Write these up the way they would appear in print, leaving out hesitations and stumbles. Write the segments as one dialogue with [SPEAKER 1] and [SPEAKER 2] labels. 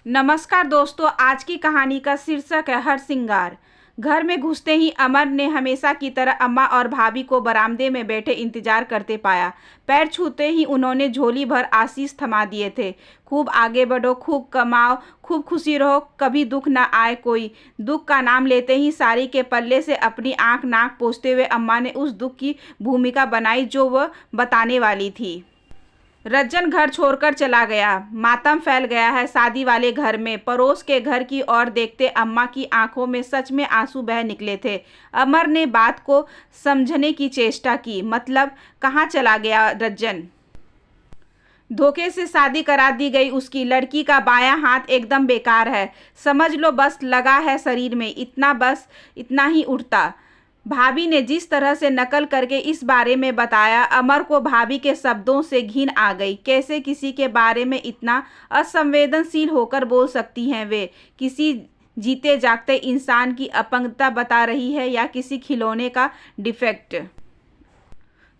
[SPEAKER 1] नमस्कार दोस्तों, आज की कहानी का शीर्षक है हर सिंगार। घर में घुसते ही अमर ने हमेशा की तरह अम्मा और भाभी को बरामदे में बैठे इंतजार करते पाया। पैर छूते ही उन्होंने झोली भर आशीष थमा दिए थे। खूब आगे बढ़ो, खूब कमाओ, खूब खुशी रहो, कभी दुख ना आए कोई। दुख का नाम लेते ही साड़ी के पल्ले से अपनी आंख नाक पोंछते हुए अम्मा ने उस दुख की भूमिका बनाई जो वह बताने वाली थी। रज्जन घर छोड़कर चला गया। मातम फैल गया है शादी वाले घर में। पड़ोस के घर की ओर देखते अम्मा की आंखों में सच में आंसू बह निकले थे। अमर ने बात को समझने की चेष्टा की। मतलब कहाँ चला गया रज्जन? धोखे से शादी करा दी गई उसकी लड़की का बायां हाथ एकदम बेकार है। समझ लो बस लगा है शरीर में, इतना बस इतना ही उठता। भाभी ने जिस तरह से नकल करके इस बारे में बताया, अमर को भाभी के शब्दों से घिन आ गई। कैसे किसी के बारे में इतना असंवेदनशील होकर बोल सकती हैं वे? किसी जीते जागते इंसान की अपंगता बता रही है या किसी खिलौने का डिफेक्ट?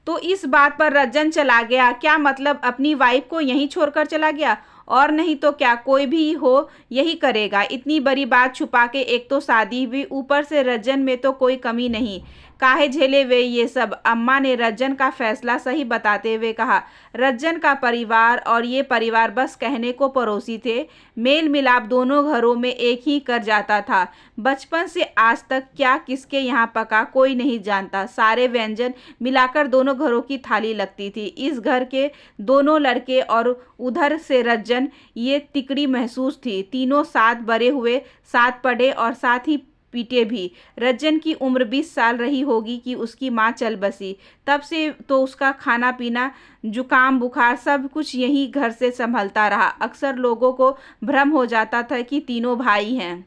[SPEAKER 1] तो इस बात पर रज्जन चला गया। क्या मतलब अपनी वाइफ को यहीं छोड़कर चला गया? और नहीं तो क्या, कोई भी हो यही करेगा। इतनी बड़ी बात छुपा के, एक तो शादी हुई, ऊपर से रज्जन में तो कोई कमी नहीं। काहे झेले वे ये सब? अम्मा ने रज्जन का फैसला सही बताते हुए कहा। रज्जन का परिवार और ये परिवार बस कहने को पड़ोसी थे। मेल मिलाप दोनों घरों में एक ही कर जाता था। बचपन से आज तक क्या किसके यहाँ पका कोई नहीं जानता। सारे व्यंजन मिलाकर दोनों घरों की थाली लगती थी। इस घर के दोनों लड़के और उधर से रज्जन, ये तिकड़ी महसूस थी। तीनों साथ बड़े हुए, साथ पढ़े और साथ ही पीटे भी। रज्जन की उम्र 20 साल रही होगी कि उसकी माँ चल बसी। तब से तो उसका खाना पीना, जुकाम बुखार सब कुछ यही घर से संभलता रहा। अक्सर लोगों को भ्रम हो जाता था कि तीनों भाई हैं।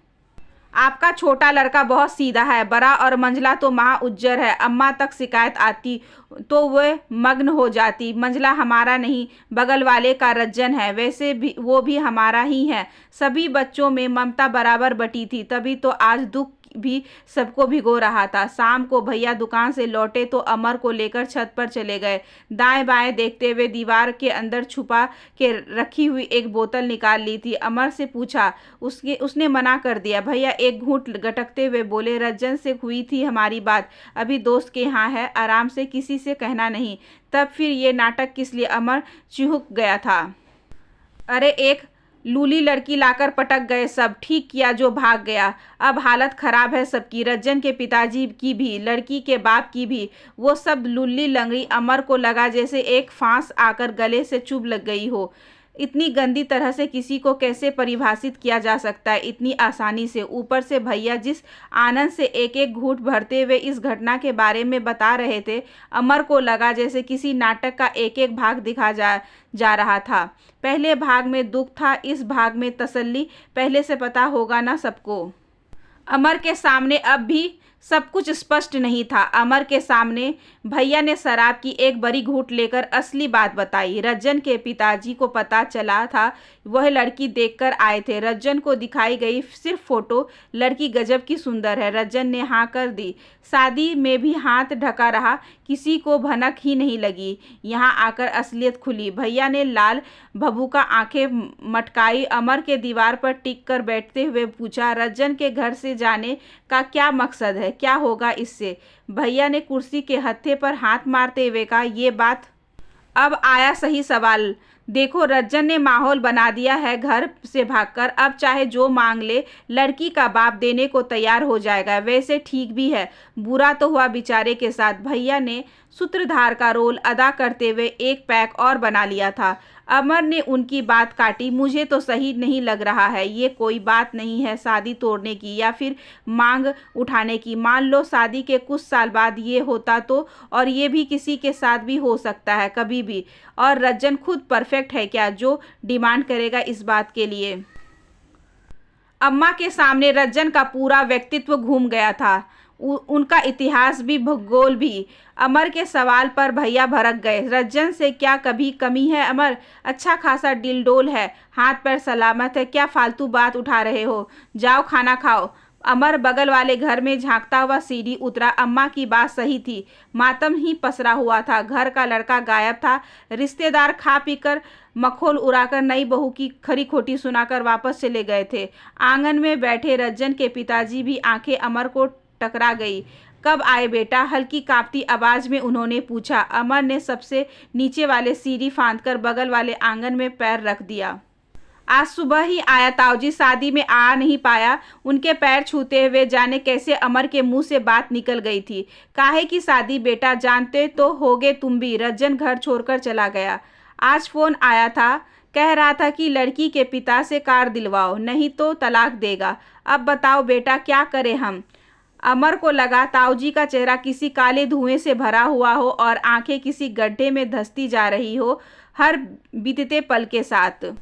[SPEAKER 1] आपका छोटा लड़का बहुत सीधा है, बड़ा और मंझला तो महा उज्जर है। अम्मा तक शिकायत आती तो वह मग्न हो जाती। मंझला हमारा नहीं, बगल वाले का रज्जन है। वैसे भी वो भी हमारा ही है। सभी बच्चों में ममता बराबर बटी थी, तभी तो आज दुख भी सबको भिगो रहा था। शाम को भैया दुकान से लौटे तो अमर को लेकर छत पर चले गए। दाएं बाएं देखते हुए दीवार के अंदर छुपा के रखी हुई एक बोतल निकाल ली थी। अमर से पूछा, उसने मना कर दिया। भैया एक घूंट गटकते हुए बोले, रज्जन से हुई थी हमारी बात, अभी दोस्त के यहाँ है, आराम से, किसी से कहना नहीं। तब फिर ये नाटक किस लिए? अमर चिहुक गया था। अरे एक लूली लड़की लाकर पटक गए सब। ठीक किया जो भाग गया। अब हालत खराब है सबकी, रज्जन के पिताजी की भी, लड़की के बाप की भी। वो सब लुल्ली लंगड़ी। अमर को लगा जैसे एक फांस आकर गले से चुभ लग गई हो। इतनी गंदी तरह से किसी को कैसे परिभाषित किया जा सकता है इतनी आसानी से? ऊपर से भैया जिस आनंद से एक एक घूंट भरते हुए इस घटना के बारे में बता रहे थे, अमर को लगा जैसे किसी नाटक का एक एक भाग दिखा जा रहा था। पहले भाग में दुख था, इस भाग में तसल्ली। पहले से पता होगा ना सबको। अमर के सामने अब भी सब कुछ स्पष्ट नहीं था। अमर के सामने भैया ने शराब की एक बड़ी घूंट लेकर असली बात बताई। रज्जन के पिताजी को पता चला था, वह लड़की देखकर आए थे। रज्जन को दिखाई गई सिर्फ फोटो। लड़की गजब की सुंदर है। रज्जन ने हाँ कर दी। शादी में भी हाथ ढका रहा, किसी को भनक ही नहीं लगी। यहाँ आकर असलियत खुली। भैया ने लाल भभूका आंखें मटकाई। अमर के दीवार पर टिक कर बैठते हुए पूछा, रज्जन के घर से जाने का क्या मकसद है? क्या होगा इससे? भैया ने कुर्सी के हत्थे पर हाथ मारते हुए कहा, ये बात अब आया सही सवाल। देखो, रज्जन ने माहौल बना दिया है घर से भागकर। अब चाहे जो मांग ले, लड़की का बाप देने को तैयार हो जाएगा। वैसे ठीक भी है, बुरा तो हुआ बेचारे के साथ। भैया ने सूत्रधार का रोल अदा करते हुए एक पैक और बना लिया था। अमर ने उनकी बात काटी। मुझे तो सही नहीं लग रहा है। ये कोई बात नहीं है शादी तोड़ने की या फिर मांग उठाने की। मान लो शादी के कुछ साल बाद ये होता तो, और ये भी किसी के साथ भी हो सकता है कभी भी। और रज्जन खुद परफेक्ट है क्या जो डिमांड करेगा इस बात के लिए? अम्मा के सामने रज्जन का पूरा व्यक्तित्व घूम गया था, उनका इतिहास भी, भूगोल भी। अमर के सवाल पर भैया भड़क गए। रज्जन से क्या कभी कमी है अमर? अच्छा खासा डिलडोल है, हाथ पैर सलामत है। क्या फालतू बात उठा रहे हो? जाओ खाना खाओ। अमर बगल वाले घर में झांकता हुआ सीढ़ी उतरा। अम्मा की बात सही थी, मातम ही पसरा हुआ था। घर का लड़का गायब था। रिश्तेदार खा पीकर मखौल उड़ाकर नई बहू की खरी खोटी सुनाकर वापस चले गए थे। आंगन में बैठे रज्जन के पिताजी भी आंखें अमर को टकरा गई। कब आए बेटा? हल्की कांपती आवाज में उन्होंने पूछा। अमर ने सबसे नीचे वाले सीढ़ी फांदकर बगल वाले आंगन में पैर रख दिया। आज सुबह ही आया ताऊजी, शादी में आ नहीं पाया। उनके पैर छूते हुए जाने कैसे अमर के मुंह से बात निकल गई थी। काहे की शादी बेटा? जानते तो होगे तुम भी। रज्जन घर छोड़कर चला गया। आज फोन आया था, कह रहा था कि लड़की के पिता से कार दिलवाओ, नहीं तो तलाक देगा। अब बताओ बेटा क्या करें हम? अमर को लगा ताऊजी का चेहरा किसी काले धुएं से भरा हुआ हो और आंखें किसी गड्ढे में धंसती जा रही हो हर बीतते पल के साथ।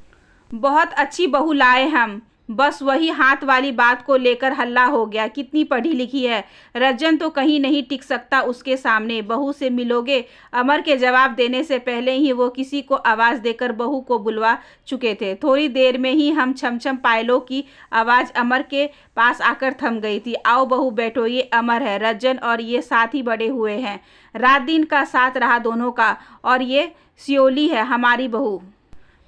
[SPEAKER 1] बहुत अच्छी बहू लाए हम, बस वही हाथ वाली बात को लेकर हल्ला हो गया। कितनी पढ़ी लिखी है? रज्जन तो कहीं नहीं टिक सकता उसके सामने। बहू से मिलोगे? अमर के जवाब देने से पहले ही वो किसी को आवाज़ देकर बहू को बुलवा चुके थे। थोड़ी देर में ही हम छमछम पायलों की आवाज़ अमर के पास आकर थम गई थी। आओ बहू बैठो, ये अमर है, रज्जन और ये साथ ही बड़े हुए हैं। रात दिन का साथ रहा दोनों का। और ये सियोली है हमारी बहू।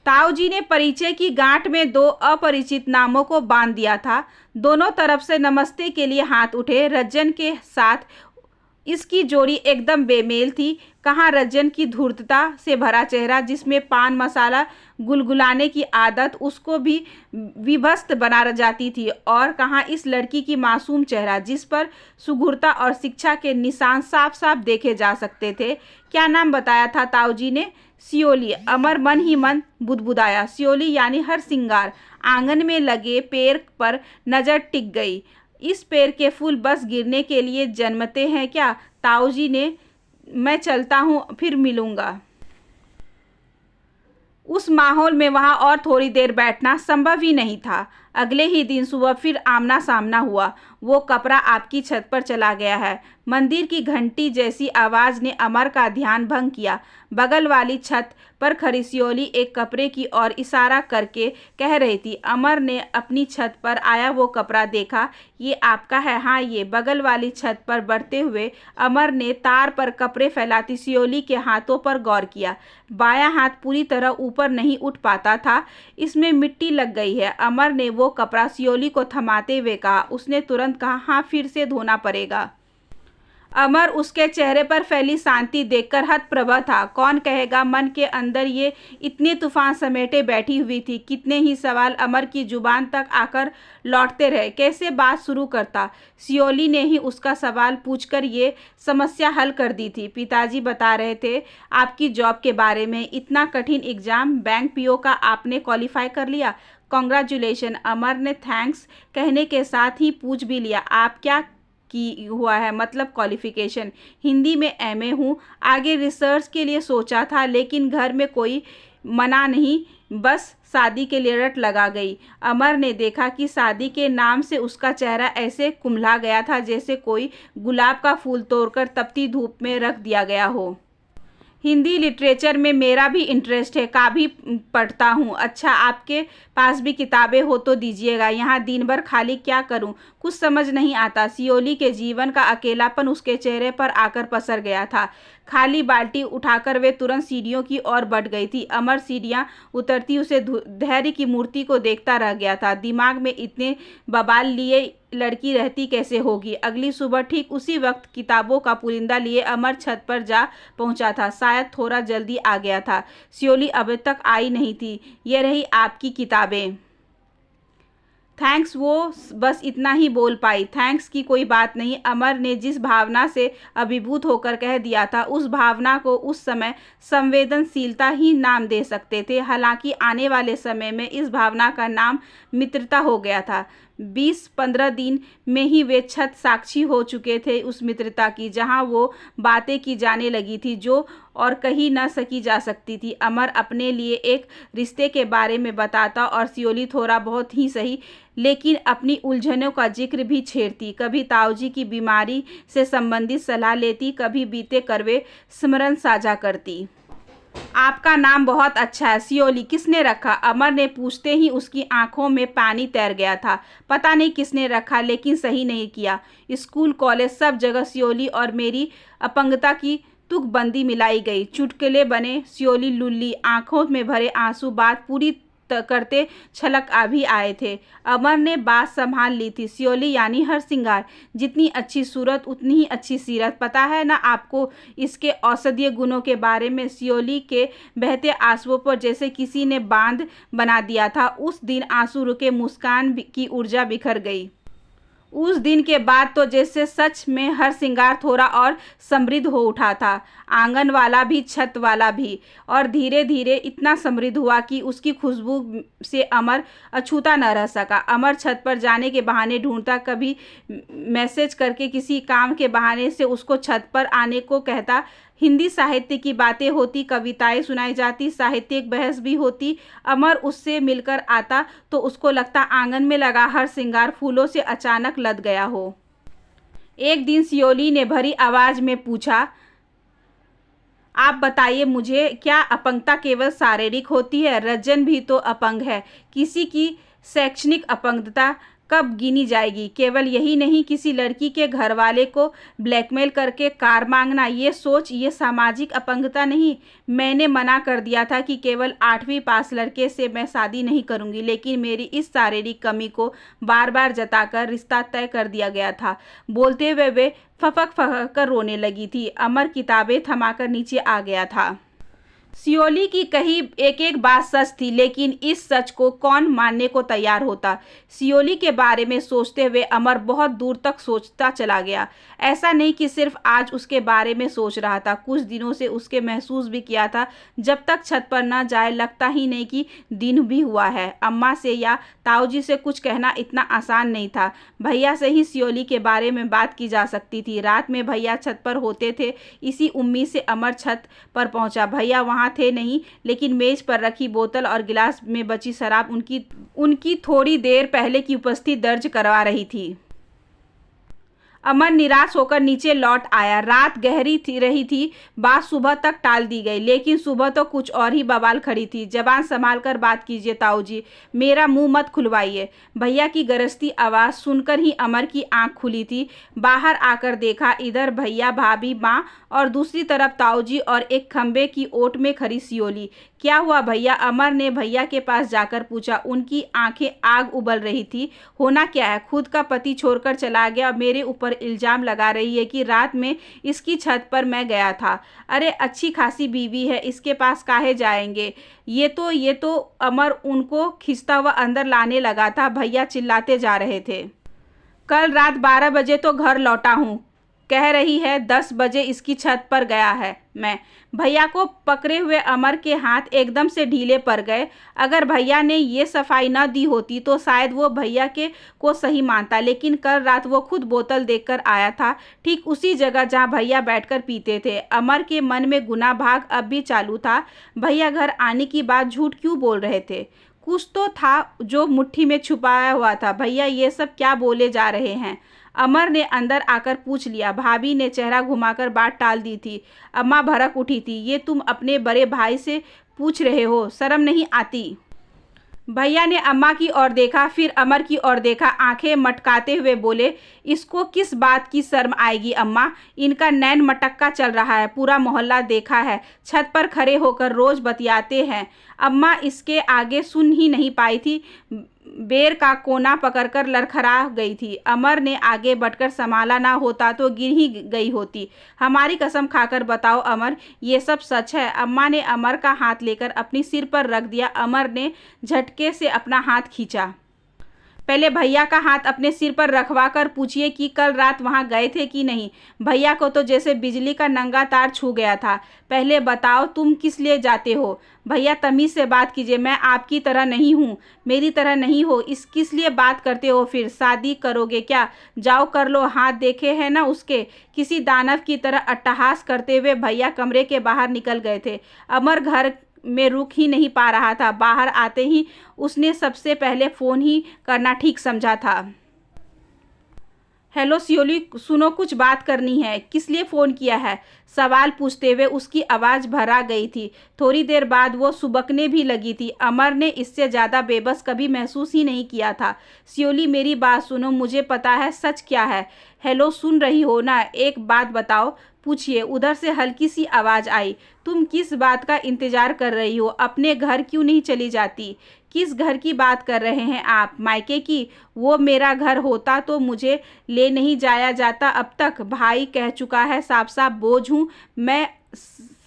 [SPEAKER 1] ताऊजी ने परिचय की गांठ में दो अपरिचित नामों को बांध दिया था। दोनों तरफ से नमस्ते के लिए हाथ उठे। रज्जन के साथ इसकी जोड़ी एकदम बेमेल थी। कहाँ रज्जन की धूर्तता से भरा चेहरा, जिसमें पान मसाला गुलगुलाने की आदत उसको भी विभस्त बना जाती थी, और कहाँ इस लड़की की मासूम चेहरा, जिस पर सुघुरता और शिक्षा के निशान साफ साफ देखे जा सकते थे। क्या नाम बताया था ताऊजी ने? सियोली। अमर मन ही मन बुदबुदाया। सियोली यानी हरसिंगार। आंगन में लगे पेड़ पर नज़र टिक गई। इस पेड़ के फूल बस गिरने के लिए जन्मते हैं क्या? ताऊजी ने। मैं चलता हूँ, फिर मिलूँगा। उस माहौल में वहाँ और थोड़ी देर बैठना संभव ही नहीं था। अगले ही दिन सुबह फिर आमना सामना हुआ। वो कपड़ा आपकी छत पर चला गया है। मंदिर की घंटी जैसी आवाज़ ने अमर का ध्यान भंग किया। बगल वाली छत पर खड़ी सियोली एक कपड़े की ओर इशारा करके कह रही थी। अमर ने अपनी छत पर आया वो कपड़ा देखा। ये आपका है? हाँ ये। बगल वाली छत पर बढ़ते हुए अमर ने तार पर कपड़े फैलाती सियोली के हाथों पर गौर किया। बायां हाथ पूरी तरह ऊपर नहीं उठ पाता था, इसमें मिट्टी लग गई है। अमर ने वो कपड़ा सियोली को थमाते हुए कहा। उसने तुरंत कहा, हाँ फिर से धोना पड़ेगा। अमर उसके चेहरे पर फैली शांति देखकर हतप्रभ था। कौन कहेगा मन के अंदर ये इतने तूफान समेटे बैठी हुई थी। कितने ही सवाल अमर की जुबान तक आकर लौटते रहे। कैसे बात शुरू करता? सियोली ने ही उसका सवाल पूछकर ये समस्या हल कर दी थी। पिताजी बता रहे थे आपकी जॉब के बारे में। इतना कठिन एग्ज़ाम बैंक पीओ का आपने क्वालिफाई कर लिया। कॉन्ग्रेचुलेशन। अमर ने थैंक्स कहने के साथ ही पूछ भी लिया, आप क्या की हुआ है? मतलब क्वालिफिकेशन? हिंदी में एमए हूँ। आगे रिसर्च के लिए सोचा था, लेकिन घर में कोई मना नहीं, बस शादी के लिए रट लगा गई। अमर ने देखा कि शादी के नाम से उसका चेहरा ऐसे कुम्हला गया था जैसे कोई गुलाब का फूल तोड़कर तपती धूप में रख दिया गया हो। हिंदी लिटरेचर में मेरा भी इंटरेस्ट है, काफ़ी पढ़ता हूँ। अच्छा आपके पास भी किताबें हो तो दीजिएगा, यहाँ दिन भर खाली क्या करूँ, कुछ समझ नहीं आता। सियोली के जीवन का अकेलापन उसके चेहरे पर आकर पसर गया था। खाली बाल्टी उठाकर वे तुरंत सीढ़ियों की ओर बढ़ गई थी। अमर सीढ़ियाँ उतरती उसे धैर्य की मूर्ति को देखता रह गया था। दिमाग में इतने बवाल लिए लड़की रहती कैसे होगी। अगली सुबह ठीक उसी वक्त किताबों का पुलिंदा लिए अमर छत पर जा पहुंचा था। शायद थोड़ा जल्दी आ गया था। सियोली अभी तक आई नहीं थी। ये रही आपकी किताबें। थैंक्स, वो बस इतना ही बोल पाई। थैंक्स की कोई बात नहीं। अमर ने जिस भावना से अभिभूत होकर कह दिया था, उस भावना को उस समय संवेदनशीलता ही नाम दे सकते थे। हालांकि आने वाले समय में इस भावना का नाम मित्रता हो गया था। 20-15 दिन में ही वे छत साक्षी हो चुके थे उस मित्रता की, जहां वो बातें की जाने लगी थी जो और कही न सकी जा सकती थी। अमर अपने लिए एक रिश्ते के बारे में बताता और सियोली थोड़ा बहुत ही सही, लेकिन अपनी उलझनों का जिक्र भी छेड़ती। कभी ताऊजी की बीमारी से संबंधित सलाह लेती, कभी बीते करवे स्मरण साझा करती। आपका नाम बहुत अच्छा है। सियोली, किसने रखा? अमर ने पूछते ही उसकी आंखों में पानी तैर गया था। पता नहीं किसने रखा, लेकिन सही नहीं किया। स्कूल, कॉलेज, सब जगह सियोली और मेरी अपंगता की तुकबंदी मिलाई गई। चुटकुले बने। सियोली लुल्ली, आंखों में भरे आंसू बात पूरी करते छलक भी आए थे। अमर ने बात संभाल ली थी। सियोली यानी हरसिंगार, जितनी अच्छी सूरत उतनी ही अच्छी सीरत। पता है ना आपको इसके औषधीय गुणों के बारे में? सियोली के बहते आंसुओं पर जैसे किसी ने बांध बना दिया था। उस दिन आंसू रुके, मुस्कान की ऊर्जा बिखर गई। उस दिन के बाद तो जैसे सच में हरसिंगार थोड़ा और समृद्ध हो उठा था। आंगन वाला भी, छत वाला भी, और धीरे धीरे इतना समृद्ध हुआ कि उसकी खुशबू से अमर अछूता न रह सका। अमर छत पर जाने के बहाने ढूंढता, कभी मैसेज करके, किसी काम के बहाने से उसको छत पर आने को कहता। हिंदी साहित्य की बातें होती, कविताएं सुनाई जाती, साहित्यिक बहस भी होती। अमर उससे मिलकर आता तो उसको लगता आंगन में लगा हर श्रृंगार फूलों से अचानक लद गया हो। एक दिन सियोली ने भरी आवाज में पूछा, आप बताइए मुझे, क्या अपंगता केवल शारीरिक होती है? रज्जन भी तो अपंग है। किसी की शैक्षणिक अपंगता कब गिनी जाएगी? केवल यही नहीं, किसी लड़की के घर वाले को ब्लैकमेल करके कार मांगना, ये सोच, ये सामाजिक अपंगता नहीं। मैंने मना कर दिया था कि केवल 8वीं पास लड़के से मैं शादी नहीं करूंगी, लेकिन मेरी इस शारीरिक कमी को बार बार जताकर रिश्ता तय कर दिया गया था। बोलते हुए वे फफक फफक कर रोने लगी थी। अमर किताबें थमाकर नीचे आ गया था। सियोली की कही एक एक बात सच थी, लेकिन इस सच को कौन मानने को तैयार होता? सियोली के बारे में सोचते हुए अमर बहुत दूर तक सोचता चला गया। ऐसा नहीं कि सिर्फ आज उसके बारे में सोच रहा था, कुछ दिनों से उसके महसूस भी किया था। जब तक छत पर न जाए लगता ही नहीं कि दिन भी हुआ है। अम्मा से या ताऊजी से कुछ कहना इतना आसान नहीं था। भैया से ही सियोली के बारे में बात की जा सकती थी। रात में भैया छत पर होते थे, इसी उम्मीद से अमर छत पर पहुंचा। भैया वहां थे नहीं, लेकिन मेज पर रखी बोतल और गिलास में बची शराब उनकी थोड़ी देर पहले की उपस्थिति दर्ज करवा रही थी। अमर निराश होकर नीचे लौट आया। रात गहरी रही थी, बात सुबह तक टाल दी गई, लेकिन सुबह तो कुछ और ही बवाल खड़ी थी। जबान संभाल कर बात कीजिए ताऊजी, मेरा मुंह मत खुलवाइए। भैया की गरजती आवाज़ सुनकर ही अमर की आंख खुली थी। बाहर आकर देखा, इधर भैया, भाभी, माँ और दूसरी तरफ ताऊजी और एक खंबे की ओट में खड़ी सियोली। क्या हुआ भैया? अमर ने भैया के पास जाकर पूछा। उनकी आंखें आग उबल रही थी। होना क्या है? खुद का पति छोड़कर चला गया, मेरे ऊपर इल्जाम लगा रही है कि रात में इसकी छत पर मैं गया था। अरे अच्छी खासी बीवी है, इसके पास काहे जाएंगे? ये तो अमर उनको खींचता हुआ अंदर लाने लगा था। भैया चिल्लाते जा रहे थे, कल रात 12 बजे तो घर लौटा हूँ, कह रही है 10 बजे इसकी छत पर गया है मैं। भैया को पकड़े हुए अमर के हाथ एकदम से ढीले पड़ गए। अगर भैया ने ये सफाई न दी होती तो शायद वो भैया को सही मानता, लेकिन कल रात वो खुद बोतल देखकर आया था, ठीक उसी जगह जहां भैया बैठकर पीते थे। अमर के मन में गुनाह भाग अब भी चालू था। भैया घर आने की बात झूठ क्यों बोल रहे थे? कुछ तो था जो मुट्ठी में छुपाया हुआ था। भैया ये सब क्या बोले जा रहे हैं? अमर ने अंदर आकर पूछ लिया। भाभी ने चेहरा घुमाकर बात टाल दी थी। अम्मा भड़क उठी थी। ये तुम अपने बड़े भाई से पूछ रहे हो, शर्म नहीं आती? भैया ने अम्मा की ओर देखा, फिर अमर की ओर देखा, आंखें मटकाते हुए बोले, इसको किस बात की शर्म आएगी अम्मा? इनका नैन मटक्का चल रहा है, पूरा मोहल्ला देखा है, छत पर खड़े होकर रोज बतियाते हैं। अम्मा इसके आगे सुन ही नहीं पाई थी, बेर का कोना पकड़कर लड़खड़ा गई थी। अमर ने आगे बढ़कर संभाला ना होता तो गिर ही गई होती। हमारी कसम खाकर बताओ अमर, ये सब सच है? अम्मा ने अमर का हाथ लेकर अपनी सिर पर रख दिया। अमर ने झटके से अपना हाथ खींचा। पहले भैया का हाथ अपने सिर पर रखवा कर पूछिए कि कल रात वहाँ गए थे कि नहीं। भैया को तो जैसे बिजली का नंगा तार छू गया था। पहले बताओ तुम किस लिए जाते हो? भैया तमीज़ से बात कीजिए, मैं आपकी तरह नहीं हूँ, मेरी तरह नहीं हो। किस लिए बात करते हो फिर? शादी करोगे क्या? जाओ कर लो, हाथ देखे हैं ना उसके। किसी दानव की तरह अट्टहास करते हुए भैया कमरे के बाहर निकल गए थे। अमर घर में रुक ही नहीं पा रहा था। बाहर आते ही उसने सबसे पहले फ़ोन ही करना ठीक समझा था। हेलो सियोली, सुनो, कुछ बात करनी है। किस लिए फ़ोन किया है? सवाल पूछते हुए उसकी आवाज़ भरा गई थी। थोड़ी देर बाद वो सुबकने भी लगी थी। अमर ने इससे ज़्यादा बेबस कभी महसूस ही नहीं किया था। सियोली, मेरी बात सुनो, मुझे पता है सच क्या है। हेलो, सुन रही हो ना? एक बात बताओ। पूछिए, उधर से हल्की सी आवाज़ आई। तुम किस बात का इंतज़ार कर रही हो? अपने घर क्यों नहीं चली जाती? किस घर की बात कर रहे हैं आप? मायके की? वो मेरा घर होता तो मुझे ले नहीं जाया जाता अब तक। भाई कह चुका है, साफ साफ बोझ हूँ मैं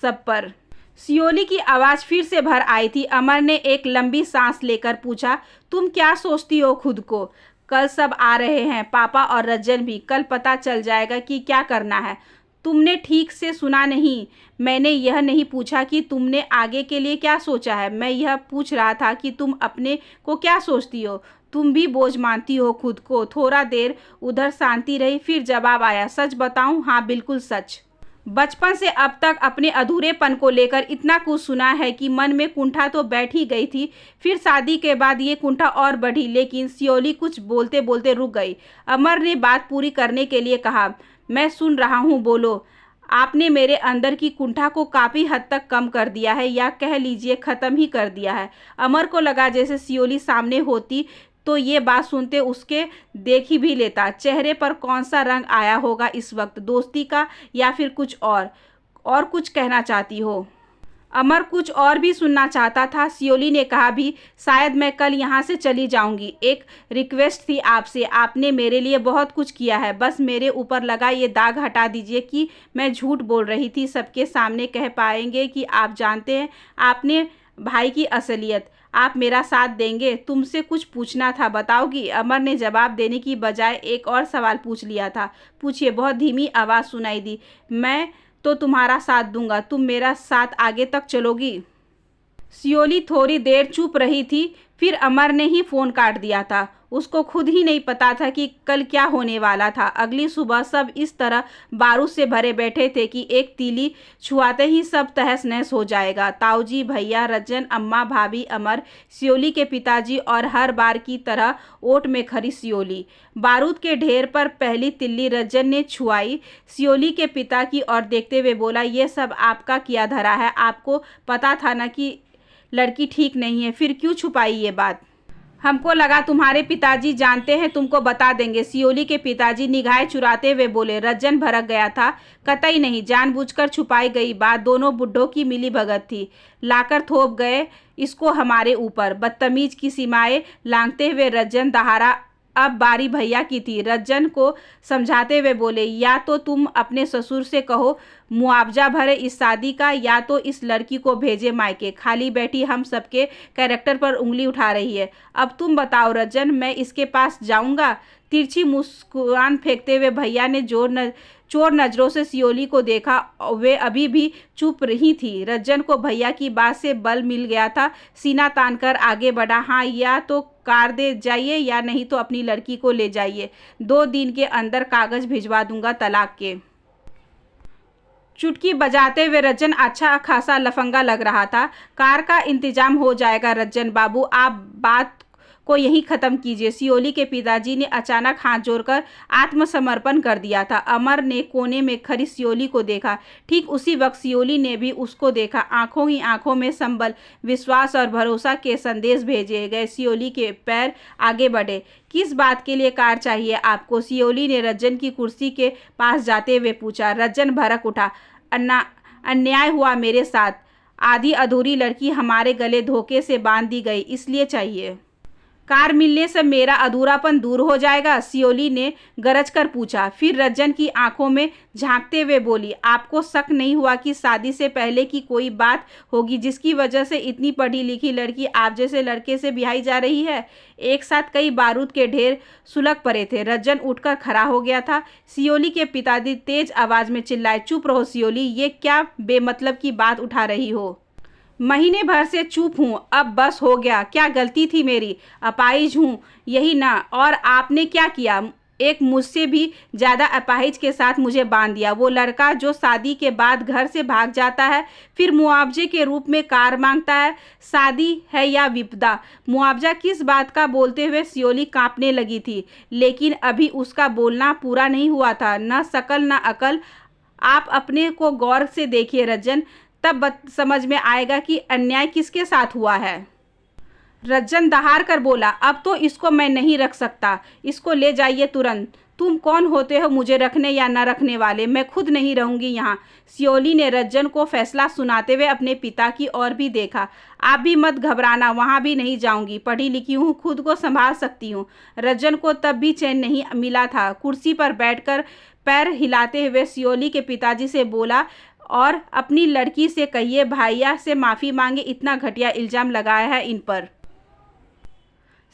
[SPEAKER 1] सब पर। सियोली की आवाज़ फिर से भर आई थी। अमर ने एक लंबी सांस लेकर पूछा, तुम क्या सोचती हो खुद को? कल सब आ रहे हैं, पापा और रज्जन भी। कल पता चल जाएगा कि क्या करना है। तुमने ठीक से सुना नहीं। मैंने यह नहीं पूछा कि तुमने आगे के लिए क्या सोचा है। मैं यह पूछ रहा था कि तुम अपने को क्या सोचती हो। तुम भी बोझ मानती हो खुद को? थोड़ा देर उधर शांति रही, फिर जवाब आया, सच बताऊं? हाँ, बिल्कुल सच। बचपन से अब तक अपने अधूरेपन को लेकर इतना कुछ सुना है कि मन में कुंठा तो बैठ ही गई थी। फिर शादी के बाद ये कुंठा और बढ़ी। लेकिन सियोली कुछ बोलते बोलते रुक गई। अमर ने बात पूरी करने के लिए कहा, मैं सुन रहा हूँ, बोलो। आपने मेरे अंदर की कुंठा को काफ़ी हद तक कम कर दिया है, या कह लीजिए ख़त्म ही कर दिया है। अमर को लगा जैसे सियोली सामने होती तो ये बात सुनते उसके देख ही भी लेता। चेहरे पर कौन सा रंग आया होगा इस वक्त? दोस्ती का या फिर कुछ और कुछ कहना चाहती हो? अमर कुछ और भी सुनना चाहता था। सियोली ने कहा भी, शायद मैं कल यहाँ से चली जाऊँगी। एक रिक्वेस्ट थी आपसे। आपने मेरे लिए बहुत कुछ किया है। बस मेरे ऊपर लगा ये दाग हटा दीजिए कि मैं झूठ बोल रही थी। सबके सामने कह पाएंगे कि आप जानते हैं आपने भाई की असलियत। आप मेरा साथ देंगे? तुमसे कुछ पूछना था, बताओगी? अमर ने जवाब देने की बजाय एक और सवाल पूछ लिया था। पूछिए, बहुत धीमी आवाज़ सुनाई दी। मैं तो तुम्हारा साथ दूंगा। तुम मेरा साथ आगे तक चलोगी? सियोली थोड़ी देर चुप रही थी। फिर अमर ने ही फ़ोन काट दिया था। उसको खुद ही नहीं पता था कि कल क्या होने वाला था। अगली सुबह सब इस तरह बारूद से भरे बैठे थे कि एक तीली छुआते ही सब तहस नहस हो जाएगा। ताऊजी, भैया, रज्जन, अम्मा, भाभी, अमर, सियोली के पिताजी और हर बार की तरह ओट में खड़ी सियोली। बारूद के ढेर पर पहली तिल्ली रज्जन ने छुआई। सियोली के पिता की ओर देखते हुए बोला, ये सब आपका किया धरा है। आपको पता था ना कि लड़की ठीक नहीं है, फिर क्यों छुपाई ये बात? हमको लगा तुम्हारे पिताजी जानते हैं, तुमको बता देंगे। सियोली के पिताजी निगाहें चुराते हुए बोले। रज्जन भड़क गया था। कतई नहीं, जानबूझकर छुपाई गई बात। दोनों बुड्ढों की मिली भगत थी। लाकर थोप गए इसको हमारे ऊपर। बदतमीज की सीमाएं लांघते हुए रज्जन दहाड़ा। अब बारी भैया की थी। रज्जन को समझाते हुए बोले, या तो तुम अपने ससुर से कहो मुआवजा भरे इस शादी का, या तो इस लड़की को भेजे मायके। खाली बैठी हम सबके कैरेक्टर पर उंगली उठा रही है। अब तुम बताओ रज्जन, मैं इसके पास जाऊंगा? तिरछी मुस्कुरान फेंकते हुए भैया ने चोर नज़रों से सियोली को देखा। वे अभी भी चुप रही थी। रज्जन को भैया की बात से बल मिल गया था। सीना तानकर आगे बढ़ा। हाँ, या तो कार दे जाइए या नहीं तो अपनी लड़की को ले जाइए। 2 दिन के अंदर कागज़ भिजवा दूंगा तलाक के। चुटकी बजाते हुए रज्जन अच्छा खासा लफंगा लग रहा था। कार का इंतजाम हो जाएगा रज्जन बाबू, आप बात को यहीं ख़त्म कीजिए। सियोली के पिताजी ने अचानक हाथ जोड़कर आत्मसमर्पण कर दिया था। अमर ने कोने में खड़ी सियोली को देखा। ठीक उसी वक्त सियोली ने भी उसको देखा। आंखों ही आंखों में संबल, विश्वास और भरोसा के संदेश भेजे गए। सियोली के पैर आगे बढ़े। किस बात के लिए कार चाहिए आपको? सियोली ने रज्जन की कुर्सी के पास जाते हुए पूछा। रज्जन भड़क उठा। अन्याय हुआ मेरे साथ। आधी अधूरी लड़की हमारे गले धोखे से बांध दी गई, इसलिए चाहिए। कार मिलने से मेरा अधूरापन दूर हो जाएगा? सियोली ने गरज कर पूछा। फिर रज्जन की आंखों में झांकते हुए बोली, आपको शक नहीं हुआ कि शादी से पहले की कोई बात होगी जिसकी वजह से इतनी पढ़ी लिखी लड़की आप जैसे लड़के से ब्याही जा रही है? एक साथ कई बारूद के ढेर सुलग पड़े थे। रज्जन उठकर खड़ा हो गया था। सियोली के पिताजी तेज आवाज में चिल्लाए, चुप रहो सियोली, ये क्या बेमतलब की बात उठा रही हो? महीने भर से चुप हूँ, अब बस हो गया। क्या गलती थी मेरी? अपाहिज हूँ यही ना? और आपने क्या किया? एक मुझसे भी ज़्यादा अपाहिज के साथ मुझे बांध दिया। वो लड़का जो शादी के बाद घर से भाग जाता है, फिर मुआवजे के रूप में कार मांगता है। शादी है या विपदा, मुआवजा किस बात का बोलते हुए सियोली कांपने लगी थी। लेकिन अभी उसका बोलना पूरा नहीं हुआ था। न शकल न अकल। आप अपने को गौर से देखिए रज्जन, तब समझ में आएगा कि अन्याय किसके साथ हुआ है। रज्जन दहाड़ कर बोला, अब तो इसको मैं नहीं रख सकता, इसको ले जाइए तुरंत। तुम कौन होते हो मुझे रखने या न रखने वाले? मैं खुद नहीं रहूंगी यहाँ। सियोली ने रज्जन को फैसला सुनाते हुए अपने पिता की ओर भी देखा। आप भी मत घबराना, वहाँ भी नहीं जाऊंगी। पढ़ी लिखी हूँ, खुद को संभाल सकती हूँ। रज्जन को तब भी चैन नहीं मिला था। कुर्सी पर बैठकर पैर हिलाते हुए सियोली के पिताजी से बोला, और अपनी लड़की से कहिए भैया से माफ़ी मांगे, इतना घटिया इल्ज़ाम लगाया है इन पर।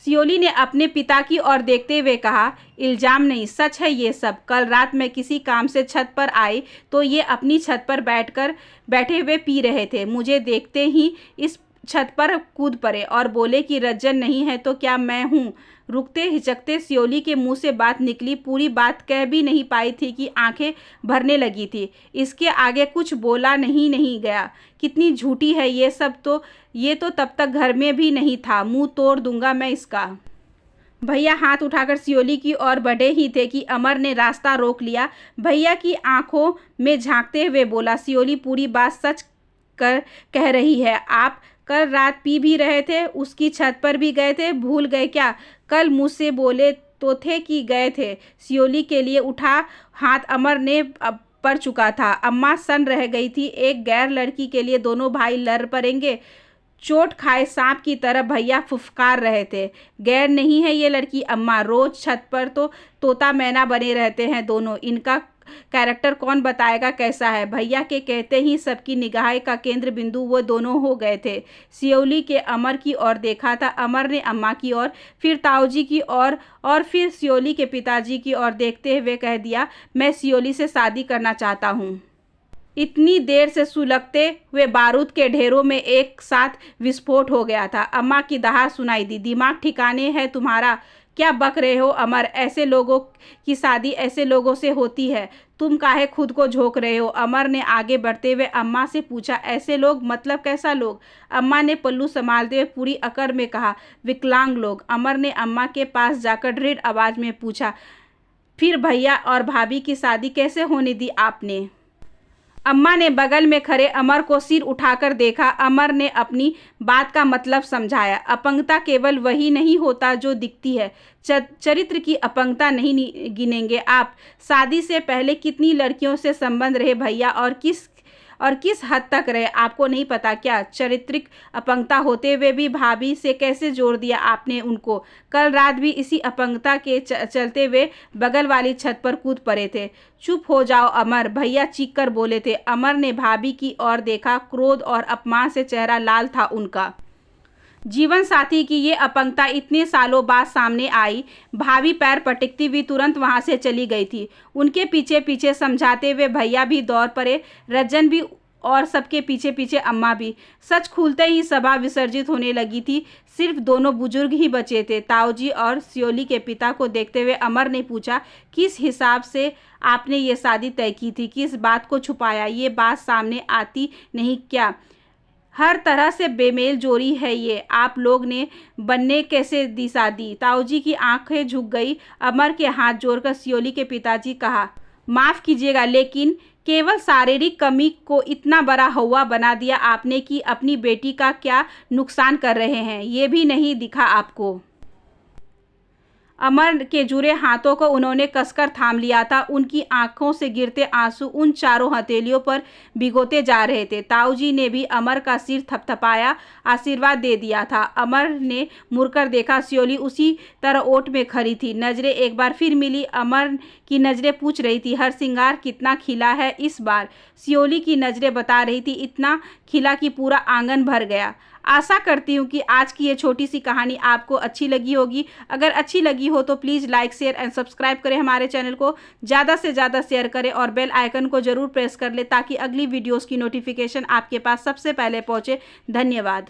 [SPEAKER 1] सियोली ने अपने पिता की ओर देखते हुए कहा, इल्ज़ाम नहीं, सच है ये सब। कल रात मैं किसी काम से छत पर आई तो ये अपनी छत पर बैठे हुए पी रहे थे। मुझे देखते ही इस छत पर कूद पड़े और बोले कि रज्जन नहीं है तो क्या मैं हूँ। रुकते हिचकते सियोली के मुंह से बात निकली। पूरी बात कह भी नहीं पाई थी कि आंखें भरने लगी थी। इसके आगे कुछ बोला नहीं गया। कितनी झूठी है ये सब। ये तो तब तक घर में भी नहीं था। मुंह तोड़ दूंगा मैं इसका। भैया हाथ उठाकर सियोली की ओर बढ़े ही थे कि अमर ने रास्ता रोक लिया। भैया की आंखों में झांकते हुए बोला, सियोली पूरी बात सच कह रही है। आप कल रात पी भी रहे थे, उसकी छत पर भी गए थे, भूल गए क्या? कल मुझसे बोले तो थे कि गए थे। सियोली के लिए उठा हाथ अमर ने पड़ चुका था। अम्मा सन रह गई थी। एक गैर लड़की के लिए दोनों भाई लड़ पड़ेंगे। चोट खाए सांप की तरह भैया फुफकार रहे थे। गैर नहीं है ये लड़की अम्मा, रोज छत पर तो तोता मैना बने रहते हैं दोनों। इनका कैरेक्टर कौन बताएगा कैसा है। भैया के कहते ही सबकी निगाह का केंद्र बिंदु वो दोनों हो गए थे। सियोली के अमर की ओर देखा था। अमर ने अम्मा की ओर, फिर ताऊजी की ओर और फिर सियोली के पिताजी की ओर देखते हुए कह दिया, मैं सियोली से शादी करना चाहता हूँ। इतनी देर से सुलगते हुए बारूद के ढेरों में एक साथ विस्फोट हो गया था। अम्मा की दहाड़ सुनाई दी, दिमाग ठिकाने है तुम्हारा? क्या बक रहे हो अमर? ऐसे लोगों की शादी ऐसे लोगों से होती है। तुम काहे खुद को झोंक रहे हो? अमर ने आगे बढ़ते हुए अम्मा से पूछा, ऐसे लोग मतलब कैसा लोग? अम्मा ने पल्लू संभालते हुए पूरी अकड़ में कहा, विकलांग लोग। अमर ने अम्मा के पास जाकर दृढ़ आवाज में पूछा, फिर भैया और भाभी की शादी कैसे होने दी आपने? अम्मा ने बगल में खड़े अमर को सिर उठाकर देखा। अमर ने अपनी बात का मतलब समझाया, अपंगता केवल वही नहीं होता जो दिखती है। चरित्र की अपंगता नहीं गिनेंगे आप? शादी से पहले कितनी लड़कियों से संबंध रहे भैया, और किस हद तक रहे आपको नहीं पता क्या? चारित्रिक अपंगता होते हुए भी भाभी से कैसे जोड़ दिया आपने उनको? कल रात भी इसी अपंगता के चलते हुए बगल वाली छत पर कूद पड़े थे। चुप हो जाओ अमर, भैया चीख कर बोले थे। अमर ने भाभी की ओर देखा। क्रोध और अपमान से चेहरा लाल था उनका। जीवन साथी की ये अपंगता इतने सालों बाद सामने आई। भाभी पैर पटकती हुई तुरंत वहां से चली गई थी। उनके पीछे पीछे समझाते हुए भैया भी दौड़ पड़े, रज्जन भी और सबके पीछे पीछे अम्मा भी। सच खुलते ही सभा विसर्जित होने लगी थी। सिर्फ दोनों बुजुर्ग ही बचे थे, ताऊजी और सियोली के पिता को देखते हुए अमर ने पूछा, किस हिसाब से आपने ये शादी तय की थी? किस बात को छुपाया? ये बात सामने आती नहीं क्या? हर तरह से बेमेल जोड़ी है ये। आप लोग ने बनने कैसे दी शादी? ताऊजी की आंखें झुक गई। अमर के हाथ जोड़कर सियोली के पिताजी कहा, माफ़ कीजिएगा, लेकिन केवल शारीरिक कमी को इतना बड़ा हौवा बना दिया आपने कि अपनी बेटी का क्या नुकसान कर रहे हैं ये भी नहीं दिखा आपको। अमर के जुड़े हाथों को उन्होंने कसकर थाम लिया था। उनकी आंखों से गिरते आंसू उन चारों हथेलियों पर भिगोते जा रहे थे। ताऊजी ने भी अमर का सिर थपथपाया, आशीर्वाद दे दिया था। अमर ने मुड़कर देखा, सियोली उसी तरह ओट में खड़ी थी। नजरें एक बार फिर मिली। अमर की नजरें पूछ रही थी, हर श्रृंगार कितना खिला है इस बार? सियोली की नजरें बता रही थी, इतना खिला कि पूरा आंगन भर गया। आशा करती हूँ कि आज की ये छोटी सी कहानी आपको अच्छी लगी होगी। अगर अच्छी लगी हो तो please like, share and subscribe करें हमारे चैनल को। ज़्यादा से ज़्यादा शेयर करें और बेल आइकन को ज़रूर प्रेस कर लें ताकि अगली वीडियोस की नोटिफिकेशन आपके पास सबसे पहले पहुँचे। धन्यवाद।